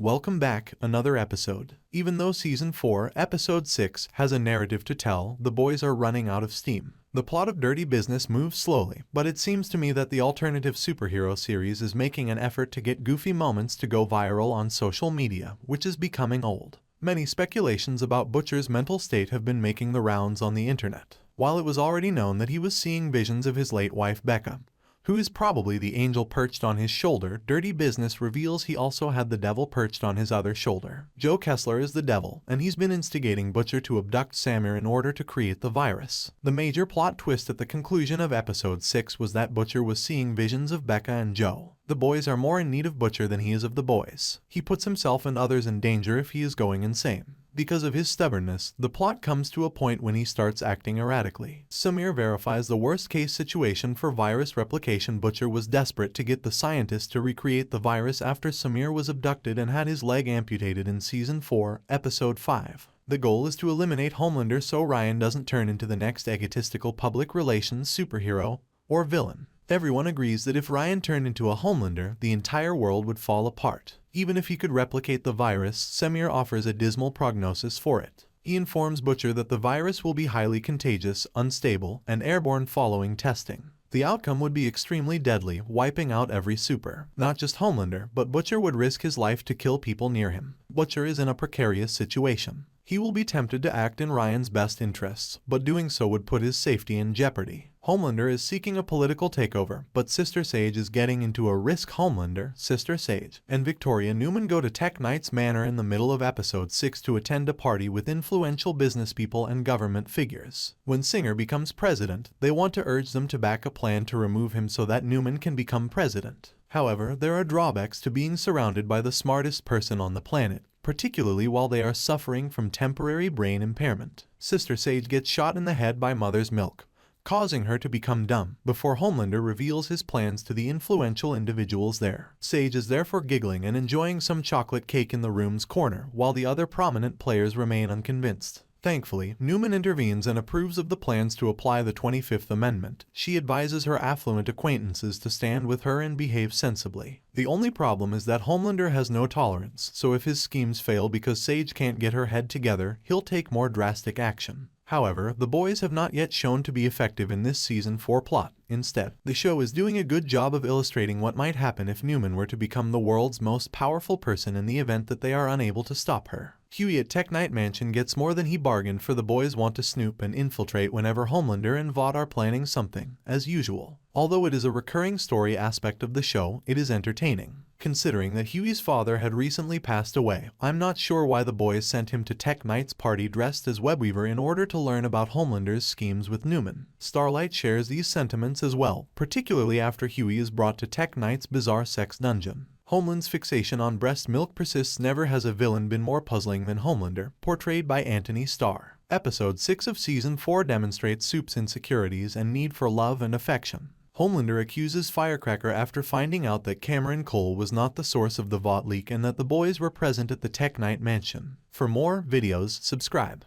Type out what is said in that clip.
Welcome back, another episode. Even though Season 4, Episode 6 has a narrative to tell, the boys are running out of steam. The plot of Dirty Business moves slowly, but it seems to me that the alternative superhero series is making an effort to get goofy moments to go viral on social media, which is becoming old. Many speculations about Butcher's mental state have been making the rounds on the internet. While it was already known that he was seeing visions of his late wife Becca, who is probably the angel perched on his shoulder, Dirty Business reveals he also had the devil perched on his other shoulder. Joe Kessler is the devil, and he's been instigating Butcher to abduct Samir in order to create the virus. The major plot twist at the conclusion of Episode 6 was that Butcher was seeing visions of Becca and Joe. The boys are more in need of Butcher than he is of the boys. He puts himself and others in danger if he is going insane. Because of his stubbornness, the plot comes to a point when he starts acting erratically. Samir verifies the worst-case situation for virus replication. Butcher was desperate to get the scientists to recreate the virus after Samir was abducted and had his leg amputated in Season 4, Episode 5. The goal is to eliminate Homelander so Ryan doesn't turn into the next egotistical public relations superhero or villain. Everyone agrees that if Ryan turned into a Homelander, the entire world would fall apart. Even if he could replicate the virus, Samir offers a dismal prognosis for it. He informs Butcher that the virus will be highly contagious, unstable, and airborne following testing. The outcome would be extremely deadly, wiping out every super. Not just Homelander, but Butcher would risk his life to kill people near him. Butcher is in a precarious situation. He will be tempted to act in Ryan's best interests, but doing so would put his safety in jeopardy. Homelander is seeking a political takeover, but Sister Sage is getting into a risk. Homelander, Sister Sage, and Victoria Newman go to Tek Knight's Manor in the middle of Episode 6 to attend a party with influential businesspeople and government figures. When Singer becomes president, they want to urge them to back a plan to remove him so that Newman can become president. However, there are drawbacks to being surrounded by the smartest person on the planet, particularly while they are suffering from temporary brain impairment. Sister Sage gets shot in the head by Mother's Milk, causing her to become dumb, before Homelander reveals his plans to the influential individuals there. Sage is therefore giggling and enjoying some chocolate cake in the room's corner, while the other prominent players remain unconvinced. Thankfully, Newman intervenes and approves of the plans to apply the 25th Amendment. She advises her affluent acquaintances to stand with her and behave sensibly. The only problem is that Homelander has no tolerance, so if his schemes fail because Sage can't get her head together, he'll take more drastic action. However, the boys have not yet shown to be effective in this Season 4 plot. Instead, the show is doing a good job of illustrating what might happen if Newman were to become the world's most powerful person in the event that they are unable to stop her. Huey at Tek Knight Mansion gets more than he bargained for. The boys want to snoop and infiltrate whenever Homelander and Vought are planning something, as usual. Although it is a recurring story aspect of the show, it is entertaining. Considering that Huey's father had recently passed away, I'm not sure why the boys sent him to Tek Knight's party dressed as Webweaver in order to learn about Homelander's schemes with Newman. Starlight shares these sentiments as well, particularly after Huey is brought to Tek Knight's bizarre sex dungeon. Homeland's fixation on breast milk persists. Never has a villain been more puzzling than Homelander, portrayed by Antony Starr. Episode 6 of Season 4 demonstrates Soup's insecurities and need for love and affection. Homelander accuses Firecracker after finding out that Cameron Cole was not the source of the Vought leak and that the boys were present at the Tek Knight Mansion. For more videos, subscribe.